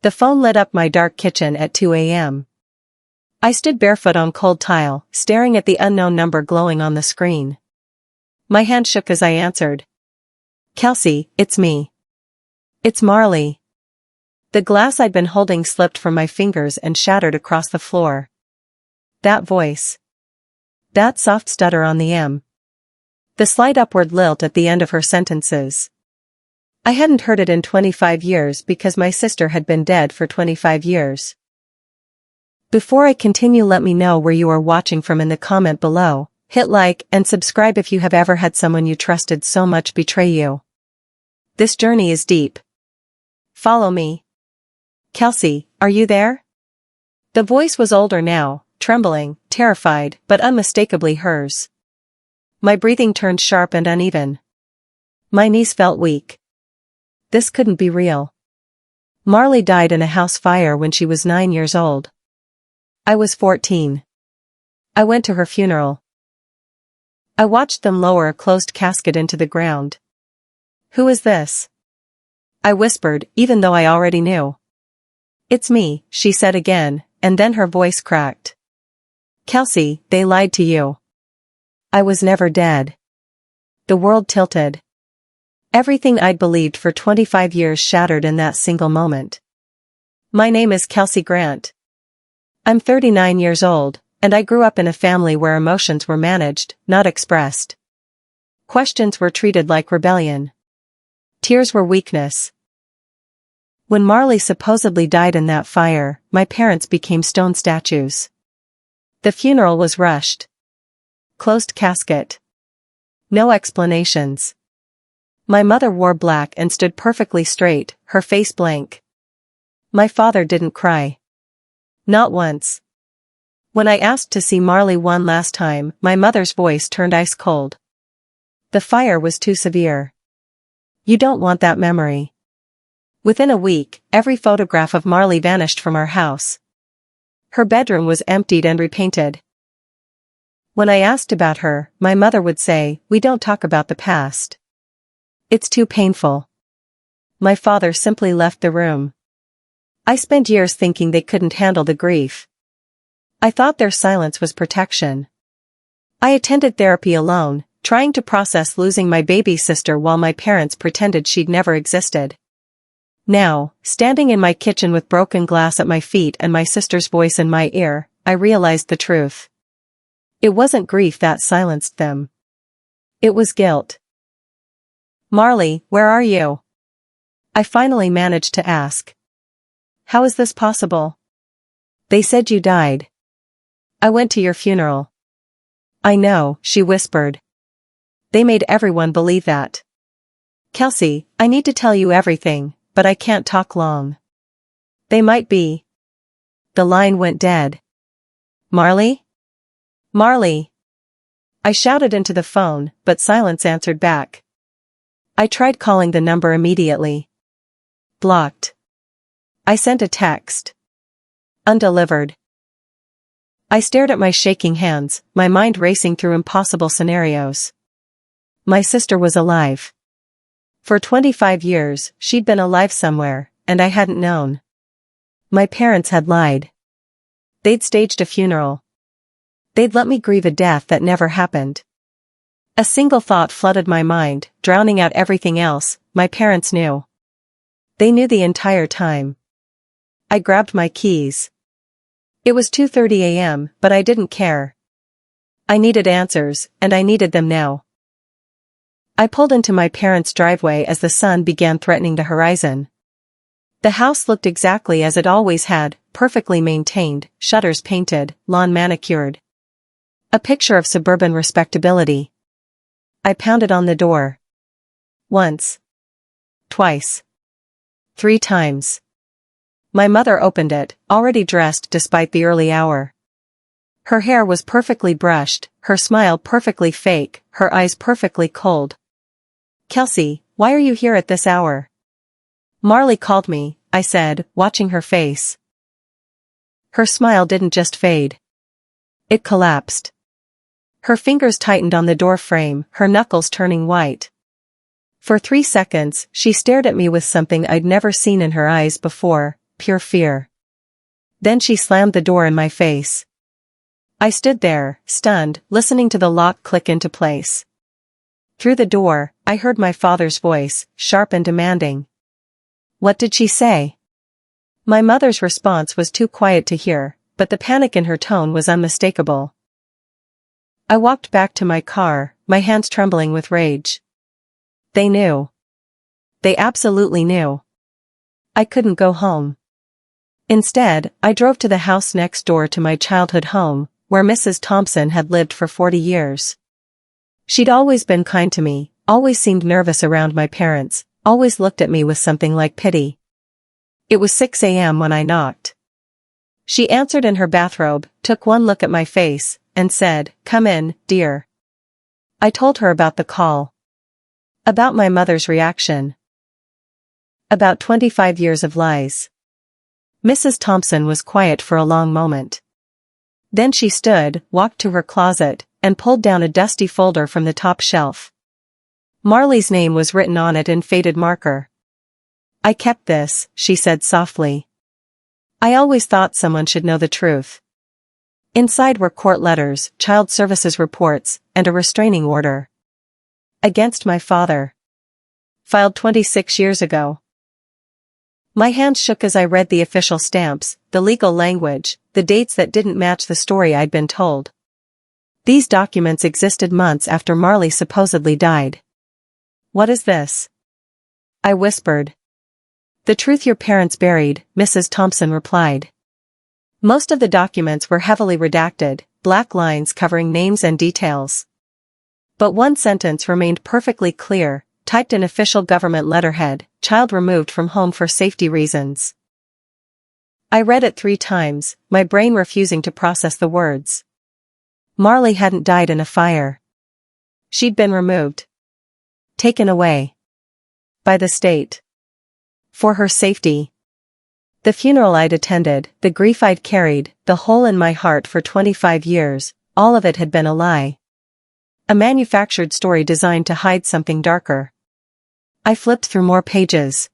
The phone lit up my dark kitchen at 2 a.m. I stood barefoot on cold tile, staring at the unknown number glowing on the screen. My hand shook as I answered. "Kelsey, it's me. It's Marley." The glass I'd been holding slipped from my fingers and shattered across the floor. That voice. That soft stutter on the M. The slight upward lilt at the end of her sentences. I hadn't heard it in 25 years because my sister had been dead for 25 years. Before I continue, let me know where you are watching from in the comment below. Hit like and subscribe if you have ever had someone you trusted so much betray you. This journey is deep. Follow me. Kelsey, are you there? The voice was older now, trembling, terrified, but unmistakably hers. My breathing turned sharp and uneven. My knees felt weak. This couldn't be real. Marley died in a house fire when she was 9 years old. I was 14. I went to her funeral. I watched them lower a closed casket into the ground. "Who is this?" I whispered, even though I already knew. "It's me," she said again, and then her voice cracked. "Kelsey, they lied to you. I was never dead." The world tilted. Everything I'd believed for 25 years shattered in that single moment. My name is Kelsey Grant. I'm 39 years old, and I grew up in a family where emotions were managed, not expressed. Questions were treated like rebellion. Tears were weakness. When Marley supposedly died in that fire, my parents became stone statues. The funeral was rushed. Closed casket. No explanations. My mother wore black and stood perfectly straight, her face blank. My father didn't cry. Not once. When I asked to see Marley one last time, my mother's voice turned ice cold. The fire was too severe. You don't want that memory. Within a week, every photograph of Marley vanished from our house. Her bedroom was emptied and repainted. When I asked about her, my mother would say, "We don't talk about the past. It's too painful." My father simply left the room. I spent years thinking they couldn't handle the grief. I thought their silence was protection. I attended therapy alone, trying to process losing my baby sister while my parents pretended she'd never existed. Now, standing in my kitchen with broken glass at my feet and my sister's voice in my ear, I realized the truth. It wasn't grief that silenced them. It was guilt. "Marley, where are you?" I finally managed to ask. "How is this possible?" "They said you died. I went to your funeral." "I know," she whispered. "They made everyone believe that." "Kelsey, I need to tell you everything, but I can't talk long." "They might be." The line went dead. "Marley? Marley?" I shouted into the phone, but silence answered back. I tried calling the number immediately. Blocked. I sent a text. Undelivered. I stared at my shaking hands, my mind racing through impossible scenarios. My sister was alive. For 25 years, she'd been alive somewhere, and I hadn't known. My parents had lied. They'd staged a funeral. They'd let me grieve a death that never happened. A single thought flooded my mind, drowning out everything else. My parents knew. They knew the entire time. I grabbed my keys. It was 2:30 a.m., but I didn't care. I needed answers, and I needed them now. I pulled into my parents' driveway as the sun began threatening the horizon. The house looked exactly as it always had, perfectly maintained, shutters painted, lawn manicured. A picture of suburban respectability. I pounded on the door. Once. Twice. 3 times. My mother opened it, already dressed despite the early hour. Her hair was perfectly brushed, her smile perfectly fake, her eyes perfectly cold. "Kelsey, why are you here at this hour?" "Marley called me," I said, watching her face. Her smile didn't just fade. It collapsed. Her fingers tightened on the door frame, her knuckles turning white. For 3 seconds, she stared at me with something I'd never seen in her eyes before, pure fear. Then she slammed the door in my face. I stood there, stunned, listening to the lock click into place. Through the door, I heard my father's voice, sharp and demanding. What did she say? My mother's response was too quiet to hear, but the panic in her tone was unmistakable. I walked back to my car, my hands trembling with rage. They knew. They absolutely knew. I couldn't go home. Instead, I drove to the house next door to my childhood home, where Mrs. Thompson had lived for 40 years. She'd always been kind to me, always seemed nervous around my parents, always looked at me with something like pity. It was 6 a.m. when I knocked. She answered in her bathrobe, took one look at my face, and said, "Come in, dear." I told her about the call. About my mother's reaction. About 25 years of lies. Mrs. Thompson was quiet for a long moment. Then she stood, walked to her closet, and pulled down a dusty folder from the top shelf. Marley's name was written on it in faded marker. "I kept this," she said softly. "I always thought someone should know the truth." Inside were court letters, child services reports, and a restraining order. Against my father. Filed 26 years ago. My hands shook as I read the official stamps, the legal language, the dates that didn't match the story I'd been told. These documents existed months after Marley supposedly died. "What is this?" I whispered. "The truth your parents buried," Mrs. Thompson replied. Most of the documents were heavily redacted, black lines covering names and details. But one sentence remained perfectly clear, typed in official government letterhead: "Child removed from home for safety reasons." I read it 3 times, my brain refusing to process the words. Marley hadn't died in a fire. She'd been removed. Taken away. By the state. For her safety. The funeral I'd attended, the grief I'd carried, the hole in my heart for 25 years, all of it had been a lie. A manufactured story designed to hide something darker. I flipped through more pages.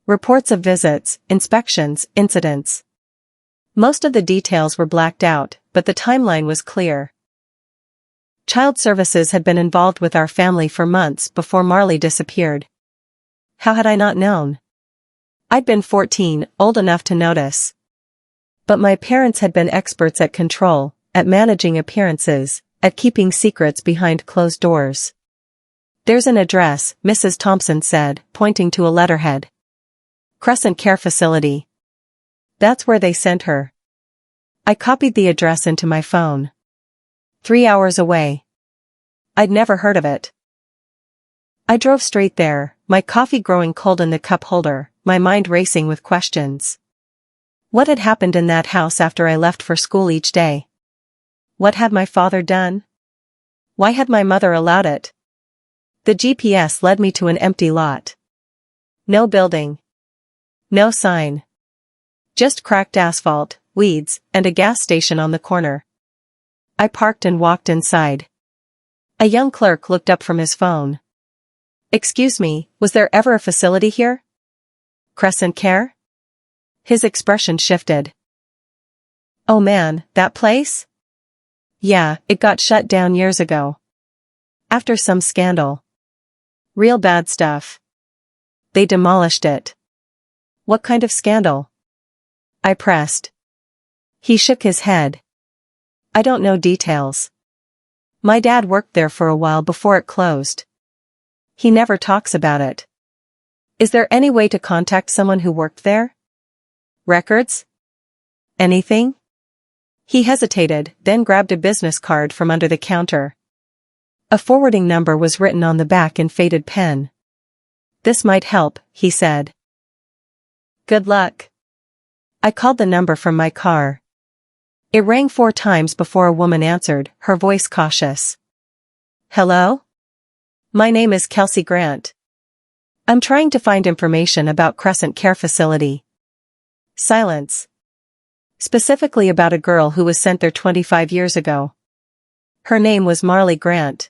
Reports of visits, inspections, incidents. Most of the details were blacked out, but the timeline was clear. Child services had been involved with our family for months before Marley disappeared. How had I not known? I'd been 14, old enough to notice. But my parents had been experts at control, at managing appearances, at keeping secrets behind closed doors. "There's an address," Mrs. Thompson said, pointing to a letterhead. "Crescent Care Facility." That's where they sent her. I copied the address into my phone. 3 hours away. I'd never heard of it. I drove straight there, my coffee growing cold in the cup holder, my mind racing with questions. What had happened in that house after I left for school each day? What had my father done? Why had my mother allowed it? The GPS led me to an empty lot. No building. No sign. Just cracked asphalt, weeds, and a gas station on the corner. I parked and walked inside. A young clerk looked up from his phone. "Excuse me, was there ever a facility here? Crescent Care?" His expression shifted. "Oh man, that place? Yeah, it got shut down years ago. After some scandal. Real bad stuff. They demolished it." "What kind of scandal?" I pressed. He shook his head. "I don't know details. My dad worked there for a while before it closed. He never talks about it." "Is there any way to contact someone who worked there? Records? Anything?" He hesitated, then grabbed a business card from under the counter. A forwarding number was written on the back in faded pen. "This might help," he said. "Good luck." I called the number from my car. It rang 4 times before a woman answered, her voice cautious. "Hello? My name is Kelsey Grant. I'm trying to find information about Crescent Care Facility." Silence. Specifically about a girl who was sent there 25 years ago. Her name was Marley Grant.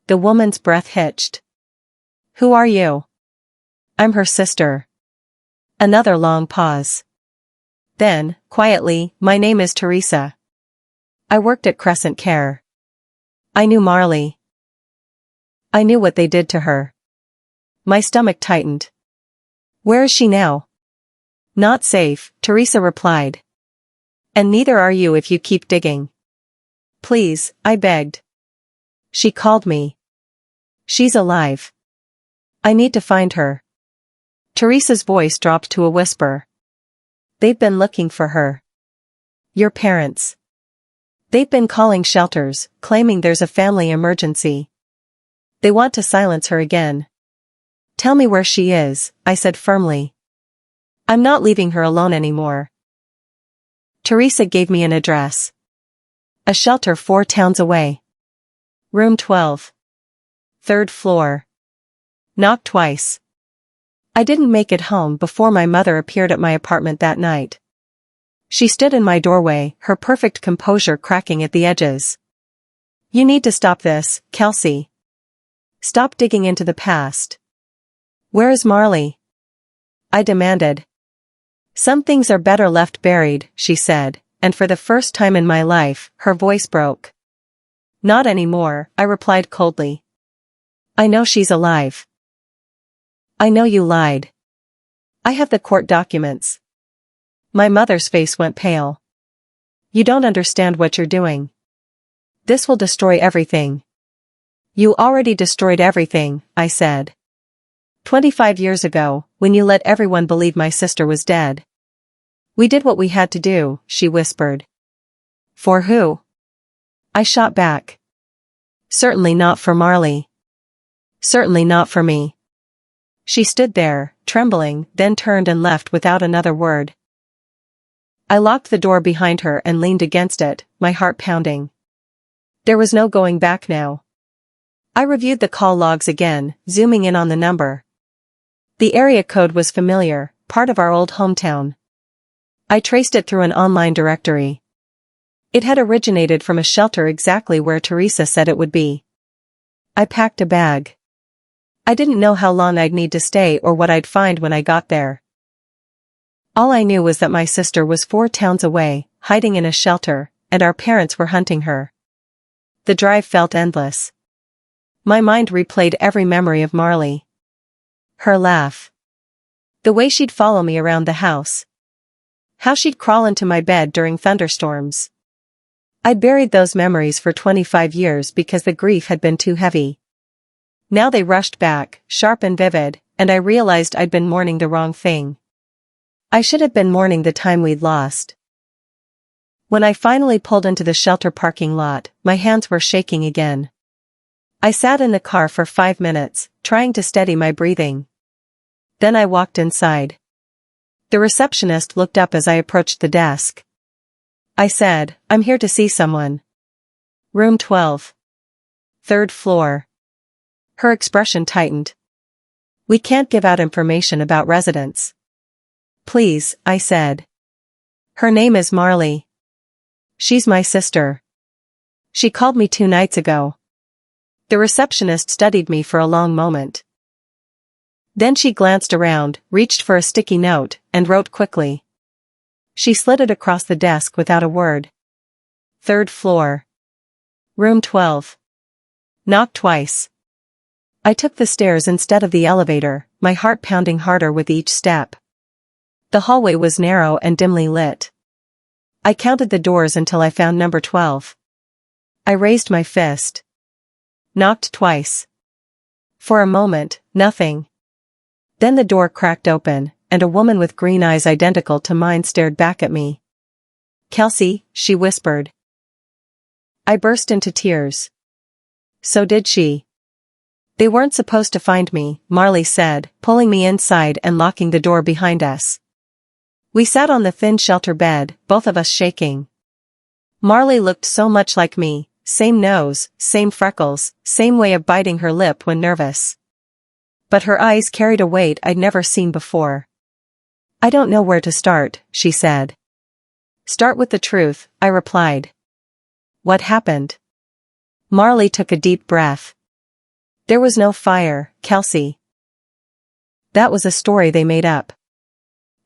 The woman's breath hitched. "Who are you?" "I'm her sister." Another long pause. Then, quietly, my name is Teresa. I worked at Crescent Care. I knew Marley. I knew what they did to her. My stomach tightened. Where is she now? Not safe, Teresa replied. And neither are you if you keep digging. Please, I begged. She called me. She's alive. I need to find her. Teresa's voice dropped to a whisper. They've been looking for her. Your parents. They've been calling shelters, claiming there's a family emergency. They want to silence her again. Tell me where she is, I said firmly. I'm not leaving her alone anymore. Teresa gave me an address. A shelter 4 towns away. Room 12. 3rd floor. Knocked twice. I didn't make it home before my mother appeared at my apartment that night. She stood in my doorway, her perfect composure cracking at the edges. You need to stop this, Kelsey. Stop digging into the past. Where is Marley? I demanded. Some things are better left buried, she said, and for the first time in my life, her voice broke. Not anymore, I replied coldly. I know she's alive. I know you lied. I have the court documents. My mother's face went pale. You don't understand what you're doing. This will destroy everything. You already destroyed everything, I said. 25 years ago, when you let everyone believe my sister was dead. We did what we had to do, she whispered. For who? I shot back. Certainly not for Marley. Certainly not for me. She stood there, trembling, then turned and left without another word. I locked the door behind her and leaned against it, my heart pounding. There was no going back now. I reviewed the call logs again, zooming in on the number. The area code was familiar, part of our old hometown. I traced it through an online directory. It had originated from a shelter exactly where Teresa said it would be. I packed a bag. I didn't know how long I'd need to stay or what I'd find when I got there. All I knew was that my sister was 4 towns away, hiding in a shelter, and our parents were hunting her. The drive felt endless. My mind replayed every memory of Marley. Her laugh. The way she'd follow me around the house. How she'd crawl into my bed during thunderstorms. I'd buried those memories for 25 years because the grief had been too heavy. Now they rushed back, sharp and vivid, and I realized I'd been mourning the wrong thing. I should have been mourning the time we'd lost. When I finally pulled into the shelter parking lot, my hands were shaking again. I sat in the car for 5 minutes, trying to steady my breathing. Then I walked inside. The receptionist looked up as I approached the desk. I said, I'm here to see someone. Room 12. 3rd floor. Her expression tightened. We can't give out information about residents. Please, I said. Her name is Marley. She's my sister. She called me 2 nights ago. The receptionist studied me for a long moment. Then she glanced around, reached for a sticky note, and wrote quickly. She slid it across the desk without a word. 3rd floor. Room 12. Knocked twice. I took the stairs instead of the elevator, my heart pounding harder with each step. The hallway was narrow and dimly lit. I counted the doors until I found number 12. I raised my fist. Knocked twice. For a moment, nothing. Then the door cracked open, and a woman with green eyes identical to mine stared back at me. Kelsey, she whispered. I burst into tears. So did she. They weren't supposed to find me, Marley said, pulling me inside and locking the door behind us. We sat on the thin shelter bed, both of us shaking. Marley looked so much like me, same nose, same freckles, same way of biting her lip when nervous. But her eyes carried a weight I'd never seen before. I don't know where to start, she said. Start with the truth, I replied. What happened? Marley took a deep breath. There was no fire, Kelsey. That was a story they made up.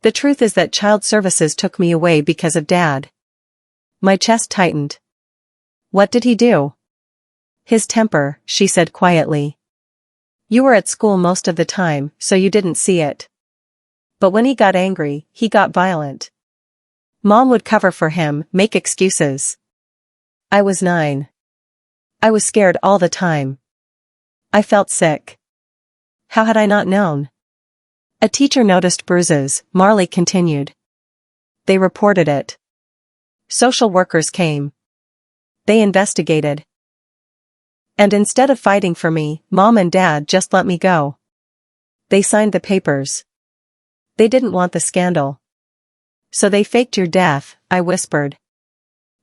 The truth is that child services took me away because of Dad. My chest tightened. What did he do? His temper, she said quietly. You were at school most of the time, so you didn't see it. But when he got angry, he got violent. Mom would cover for him, make excuses. I was 9. I was scared all the time. I felt sick. How had I not known? A teacher noticed bruises, Marley continued. They reported it. Social workers came. They investigated. And instead of fighting for me, Mom and Dad just let me go. They signed the papers. They didn't want the scandal. So they faked your death, I whispered.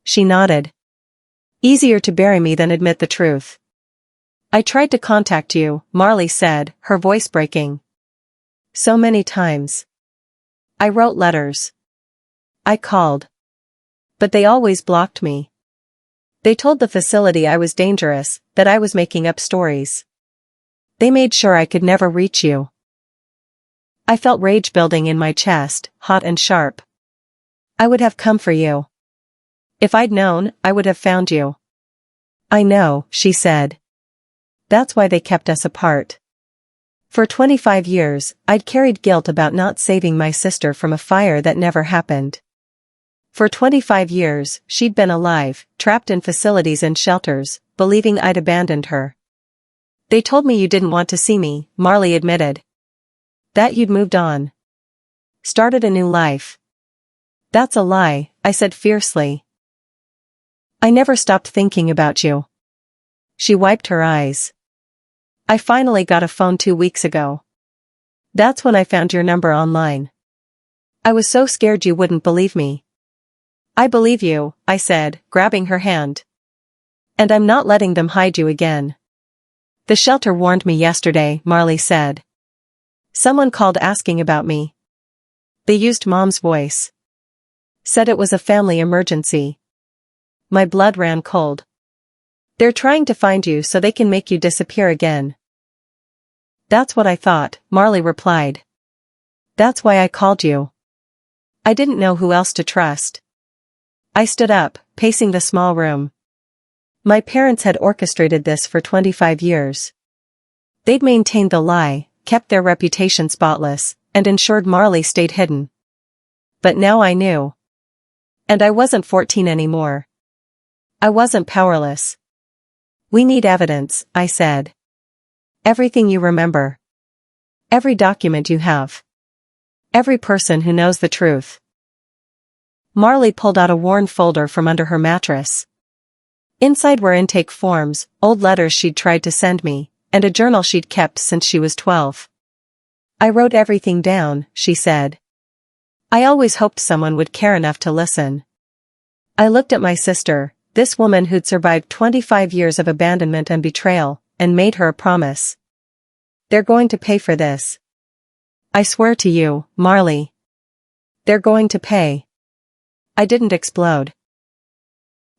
She nodded. Easier to bury me than admit the truth. I tried to contact you, Marley said, her voice breaking. So many times. I wrote letters. I called. But they always blocked me. They told the facility I was dangerous, that I was making up stories. They made sure I could never reach you. I felt rage building in my chest, hot and sharp. I would have come for you. If I'd known, I would have found you. I know, she said. That's why they kept us apart. For 25 years, I'd carried guilt about not saving my sister from a fire that never happened. For 25 years, she'd been alive, trapped in facilities and shelters, believing I'd abandoned her. They told me you didn't want to see me, Marley admitted. That you'd moved on. Started a new life. That's a lie, I said fiercely. I never stopped thinking about you. She wiped her eyes. I finally got a phone 2 weeks ago. That's when I found your number online. I was so scared you wouldn't believe me. I believe you, I said, grabbing her hand. And I'm not letting them hide you again. The shelter warned me yesterday, Marley said. Someone called asking about me. They used Mom's voice. Said it was a family emergency. My blood ran cold. They're trying to find you so they can make you disappear again. That's what I thought, Marley replied. That's why I called you. I didn't know who else to trust. I stood up, pacing the small room. My parents had orchestrated this for 25 years. They'd maintained the lie, kept their reputation spotless, and ensured Marley stayed hidden. But now I knew. And I wasn't 14 anymore. I wasn't powerless. We need evidence, I said. Everything you remember. Every document you have. Every person who knows the truth. Marley pulled out a worn folder from under her mattress. Inside were intake forms, old letters she'd tried to send me, and a journal she'd kept since she was 12. I wrote everything down, she said. I always hoped someone would care enough to listen. I looked at my sister, this woman who'd survived 25 years of abandonment and betrayal, and made her a promise. They're going to pay for this. I swear to you, Marley. They're going to pay. I didn't explode.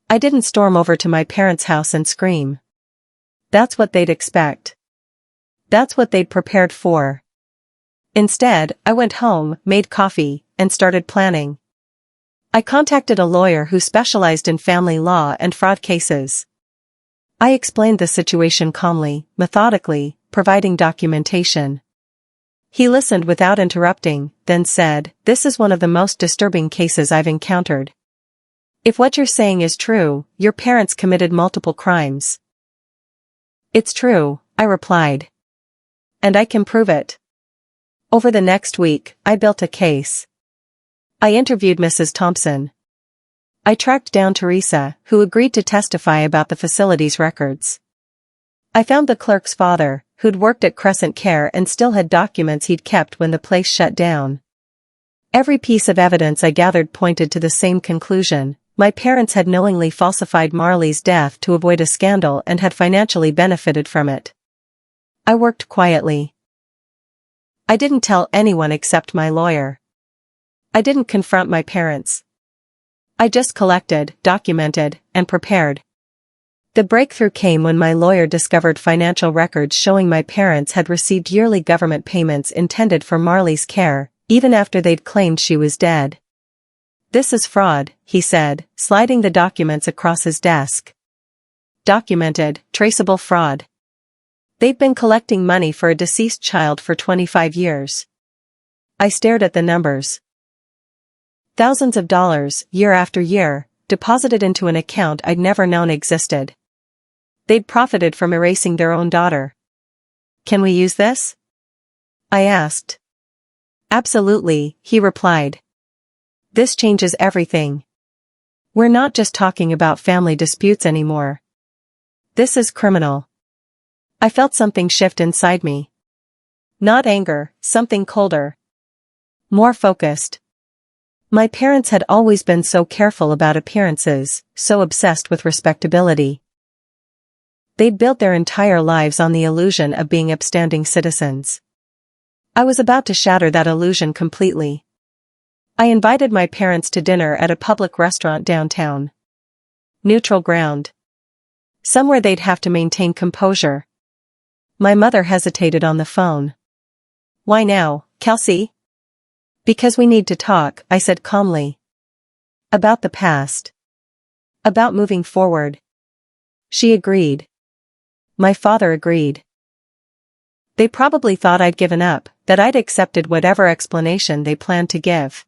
I didn't storm over to my parents' house and scream. That's what they'd expect. That's what they'd prepared for. Instead, I went home, made coffee, and started planning. I contacted a lawyer who specialized in family law and fraud cases. I explained the situation calmly, methodically, providing documentation. He listened without interrupting, then said, "This is one of the most disturbing cases I've encountered. If what you're saying is true, your parents committed multiple crimes." "It's true," I replied. "And I can prove it." Over the next week, I built a case. I interviewed Mrs. Thompson. I tracked down Teresa, who agreed to testify about the facility's records. I found the clerk's father, who'd worked at Crescent Care and still had documents he'd kept when the place shut down. Every piece of evidence I gathered pointed to the same conclusion: my parents had knowingly falsified Marley's death to avoid a scandal and had financially benefited from it. I worked quietly. I didn't tell anyone except my lawyer. I didn't confront my parents. I just collected, documented, and prepared. The breakthrough came when my lawyer discovered financial records showing my parents had received yearly government payments intended for Marley's care, even after they'd claimed she was dead. "This is fraud," he said, sliding the documents across his desk. "Documented, traceable fraud. They've been collecting money for a deceased child for 25 years. I stared at the numbers. Thousands of dollars, year after year, deposited into an account I'd never known existed. They'd profited from erasing their own daughter. "Can we use this?" I asked. "Absolutely," he replied. "This changes everything. We're not just talking about family disputes anymore. This is criminal." I felt something shift inside me. Not anger, something colder. More focused. My parents had always been so careful about appearances, so obsessed with respectability. They'd built their entire lives on the illusion of being upstanding citizens. I was about to shatter that illusion completely. I invited my parents to dinner at a public restaurant downtown. Neutral ground. Somewhere they'd have to maintain composure. My mother hesitated on the phone. "Why now, Kelsey?" "Because we need to talk," I said calmly. "About the past. About moving forward." She agreed. My father agreed. They probably thought I'd given up, that I'd accepted whatever explanation they planned to give.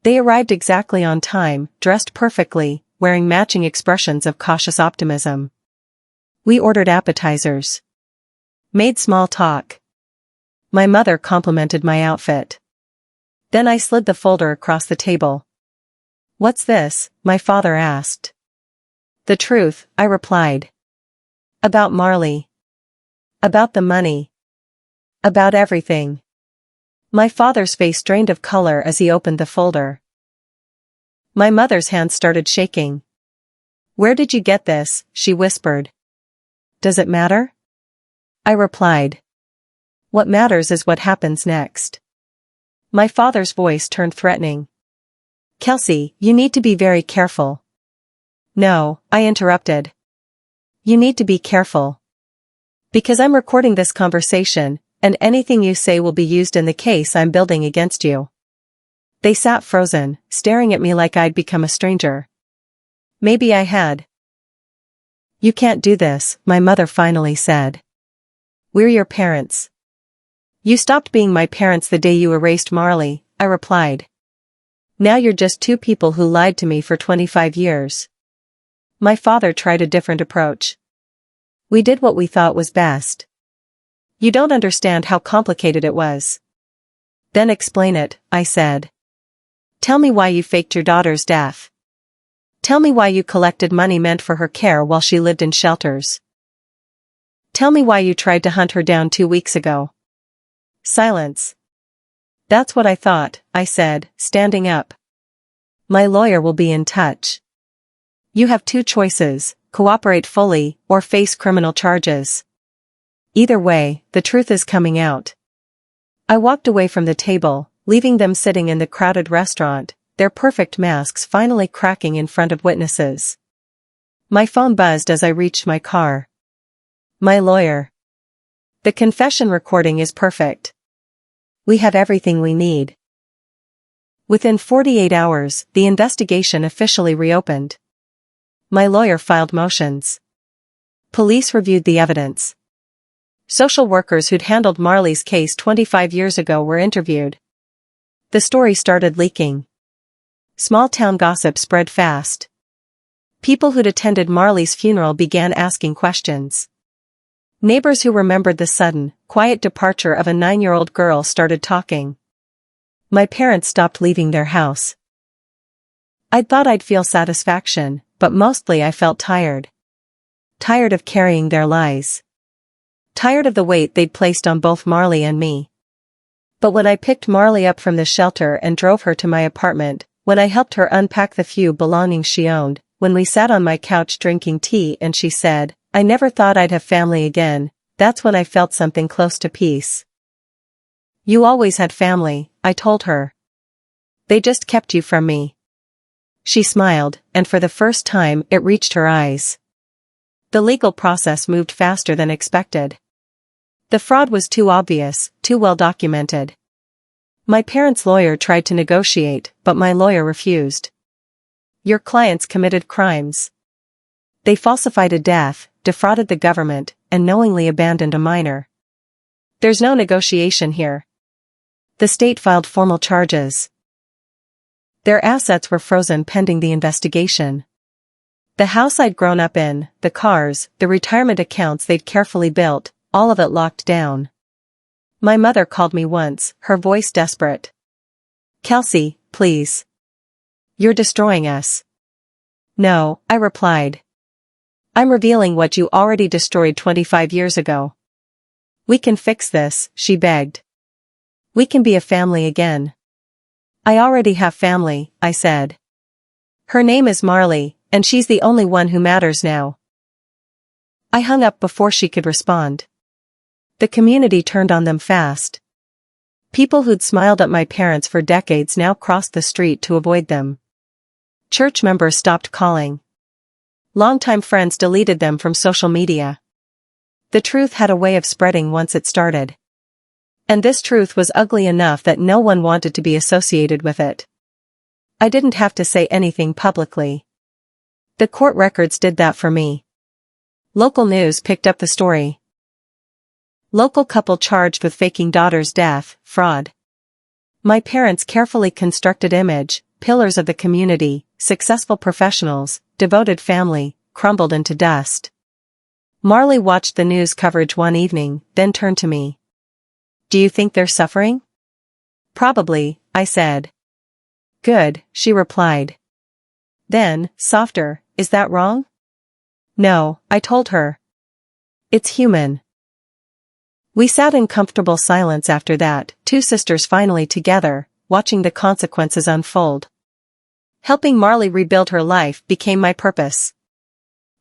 They arrived exactly on time, dressed perfectly, wearing matching expressions of cautious optimism. We ordered appetizers. Made small talk. My mother complimented my outfit. Then I slid the folder across the table. "What's this?" my father asked. "The truth," I replied. "About Marley. About the money. About everything." My father's face drained of color as he opened the folder. My mother's hands started shaking. "Where did you get this?" she whispered. "Does it matter?" I replied. "What matters is what happens next." My father's voice turned threatening. "Kelsey, you need to be very careful." "No," I interrupted. "You need to be careful. Because I'm recording this conversation, and anything you say will be used in the case I'm building against you." They sat frozen, staring at me like I'd become a stranger. Maybe I had. "You can't do this," my mother finally said. "We're your parents." "You stopped being my parents the day you erased Marley," I replied. "Now you're just two people who lied to me for 25 years. My father tried a different approach. "We did what we thought was best." "You don't understand how complicated it was." "Then explain it," I said. "Tell me why you faked your daughter's death. Tell me why you collected money meant for her care while she lived in shelters. Tell me why you tried to hunt her down 2 weeks ago." Silence. "That's what I thought," I said, standing up. "My lawyer will be in touch. You have 2 choices, cooperate fully, or face criminal charges. Either way, the truth is coming out." I walked away from the table, leaving them sitting in the crowded restaurant, their perfect masks finally cracking in front of witnesses. My phone buzzed as I reached my car. My lawyer. "The confession recording is perfect. We have everything we need." Within 48 hours, the investigation officially reopened. My lawyer filed motions. Police reviewed the evidence. Social workers who'd handled Marley's case 25 years ago were interviewed. The story started leaking. Small-town gossip spread fast. People who'd attended Marley's funeral began asking questions. Neighbors who remembered the sudden, quiet departure of a 9-year-old girl started talking. My parents stopped leaving their house. I'd thought I'd feel satisfaction, but mostly I felt tired. Tired of carrying their lies. Tired of the weight they'd placed on both Marley and me. But when I picked Marley up from the shelter and drove her to my apartment, when I helped her unpack the few belongings she owned, when we sat on my couch drinking tea and she said, "I never thought I'd have family again," that's when I felt something close to peace. "You always had family," I told her. "They just kept you from me." She smiled, and for the first time it reached her eyes. The legal process moved faster than expected. The fraud was too obvious, too well documented. My parents' lawyer tried to negotiate, but my lawyer refused. Your clients committed crimes. They falsified a death, defrauded the government, and knowingly abandoned a minor. There's no negotiation here. The state filed formal charges. Their assets were frozen pending the investigation. The house I'd grown up in, the cars, the retirement accounts they'd carefully built, all of it locked down. My mother called me once, her voice desperate. Kelsey, please. You're destroying us. No, I replied. I'm revealing what you already destroyed 25 years ago. We can fix this, she begged. We can be a family again. I already have family, I said. Her name is Marley, and she's the only one who matters now. I hung up before she could respond. The community turned on them fast. People who'd smiled at my parents for decades now crossed the street to avoid them. Church members stopped calling. Longtime friends deleted them from social media. The truth had a way of spreading once it started. And this truth was ugly enough that no one wanted to be associated with it. I didn't have to say anything publicly. The court records did that for me. Local news picked up the story. Local couple charged with faking daughter's death, fraud. My parents' carefully constructed image, pillars of the community, successful professionals, devoted family, crumbled into dust. Marley watched the news coverage one evening, then turned to me. Do you think they're suffering? Probably, I said. Good, she replied. Then, softer, is that wrong? No, I told her. It's human. We sat in comfortable silence after that, two sisters finally together, watching the consequences unfold. Helping Marley rebuild her life became my purpose.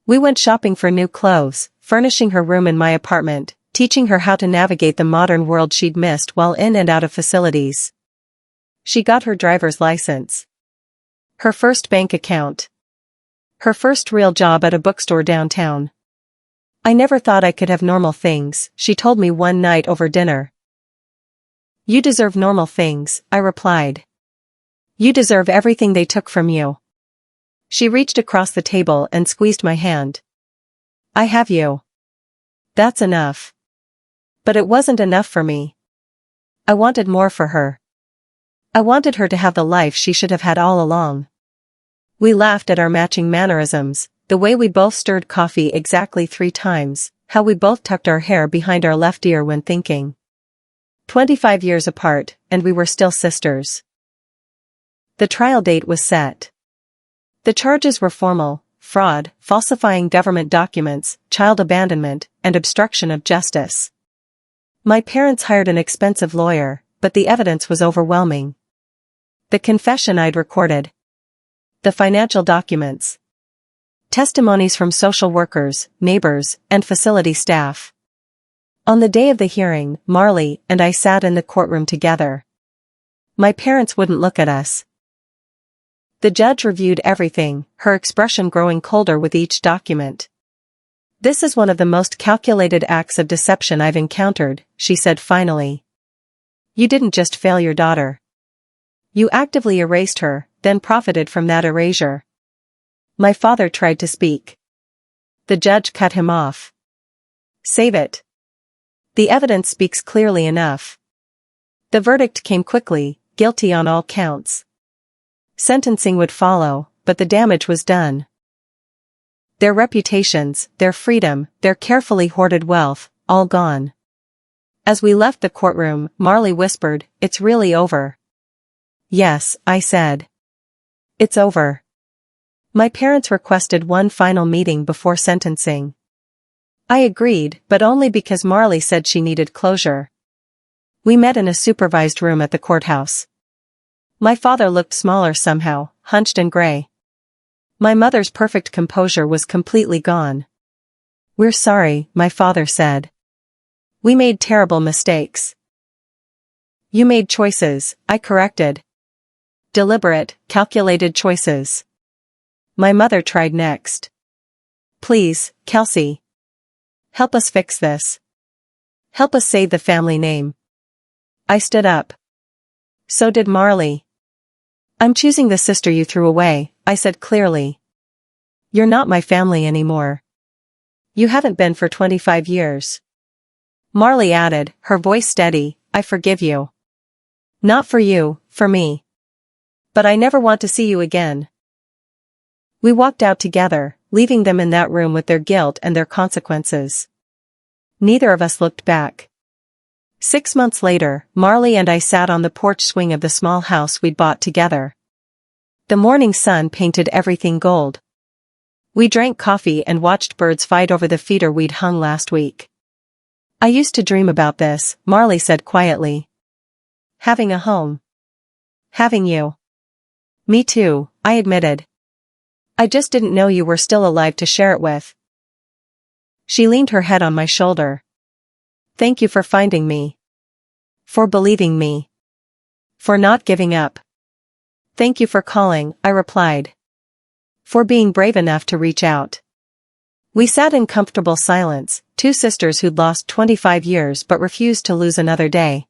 We went shopping for new clothes, furnishing her room in my apartment, teaching her how to navigate the modern world she'd missed while in and out of facilities. She got her driver's license. Her first bank account. Her first real job at a bookstore downtown. I never thought I could have normal things, she told me one night over dinner. You deserve normal things, I replied. You deserve everything they took from you. She reached across the table and squeezed my hand. I have you. That's enough. But it wasn't enough for me. I wanted more for her. I wanted her to have the life she should have had all along. We laughed at our matching mannerisms, the way we both stirred coffee exactly 3 times, how we both tucked our hair behind our left ear when thinking. 25 years apart, and we were still sisters. The trial date was set. The charges were formal: fraud, falsifying government documents, child abandonment, and obstruction of justice. My parents hired an expensive lawyer, but the evidence was overwhelming. The confession I'd recorded. The financial documents. Testimonies from social workers, neighbors, and facility staff. On the day of the hearing, Marley and I sat in the courtroom together. My parents wouldn't look at us. The judge reviewed everything, her expression growing colder with each document. This is one of the most calculated acts of deception I've encountered, she said finally. You didn't just fail your daughter. You actively erased her, then profited from that erasure. My father tried to speak. The judge cut him off. Save it. The evidence speaks clearly enough. The verdict came quickly, guilty on all counts. Sentencing would follow, but the damage was done. Their reputations, their freedom, their carefully hoarded wealth, all gone. As we left the courtroom, Marley whispered, "It's really over." Yes, I said. It's over. My parents requested one final meeting before sentencing. I agreed, but only because Marley said she needed closure. We met in a supervised room at the courthouse. My father looked smaller somehow, hunched and gray. My mother's perfect composure was completely gone. We're sorry, my father said. We made terrible mistakes. You made choices, I corrected. Deliberate, calculated choices. My mother tried next. Please, Kelsey. Help us fix this. Help us save the family name. I stood up. So did Marley. I'm choosing the sister you threw away, I said clearly. You're not my family anymore. You haven't been for 25 years. Marley added, her voice steady, I forgive you. Not for you, for me. But I never want to see you again. We walked out together, leaving them in that room with their guilt and their consequences. Neither of us looked back. 6 months later, Marley and I sat on the porch swing of the small house we'd bought together. The morning sun painted everything gold. We drank coffee and watched birds fight over the feeder we'd hung last week. I used to dream about this, Marley said quietly. Having a home. Having you. Me too, I admitted. I just didn't know you were still alive to share it with. She leaned her head on my shoulder. Thank you for finding me. For believing me. For not giving up. Thank you for calling, I replied. For being brave enough to reach out. We sat in comfortable silence, two sisters who'd lost 25 years but refused to lose another day.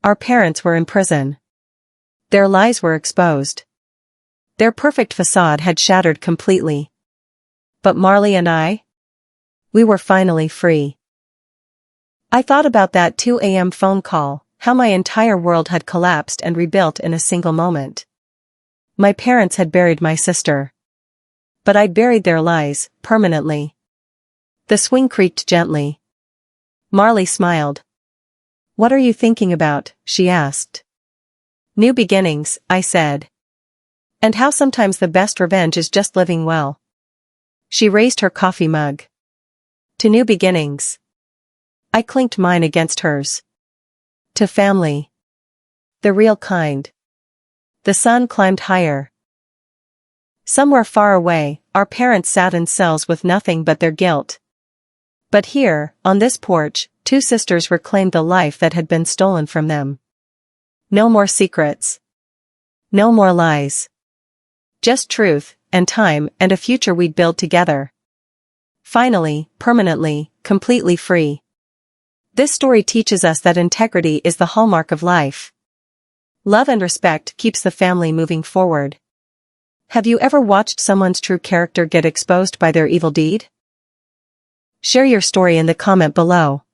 Our parents were in prison. Their lies were exposed. Their perfect facade had shattered completely. But Marley and I? We were finally free. I thought about that 2 a.m. phone call, how my entire world had collapsed and rebuilt in a single moment. My parents had buried my sister. But I'd buried their lies, permanently. The swing creaked gently. Marley smiled. What are you thinking about? She asked. New beginnings, I said. And how sometimes the best revenge is just living well. She raised her coffee mug. To new beginnings. I clinked mine against hers. To family. The real kind. The sun climbed higher. Somewhere far away, our parents sat in cells with nothing but their guilt. But here, on this porch, two sisters reclaimed the life that had been stolen from them. No more secrets. No more lies. Just truth, and time, and a future we'd build together. Finally, permanently, completely free. This story teaches us that integrity is the hallmark of life. Love and respect keeps the family moving forward. Have you ever watched someone's true character get exposed by their evil deed? Share your story in the comment below.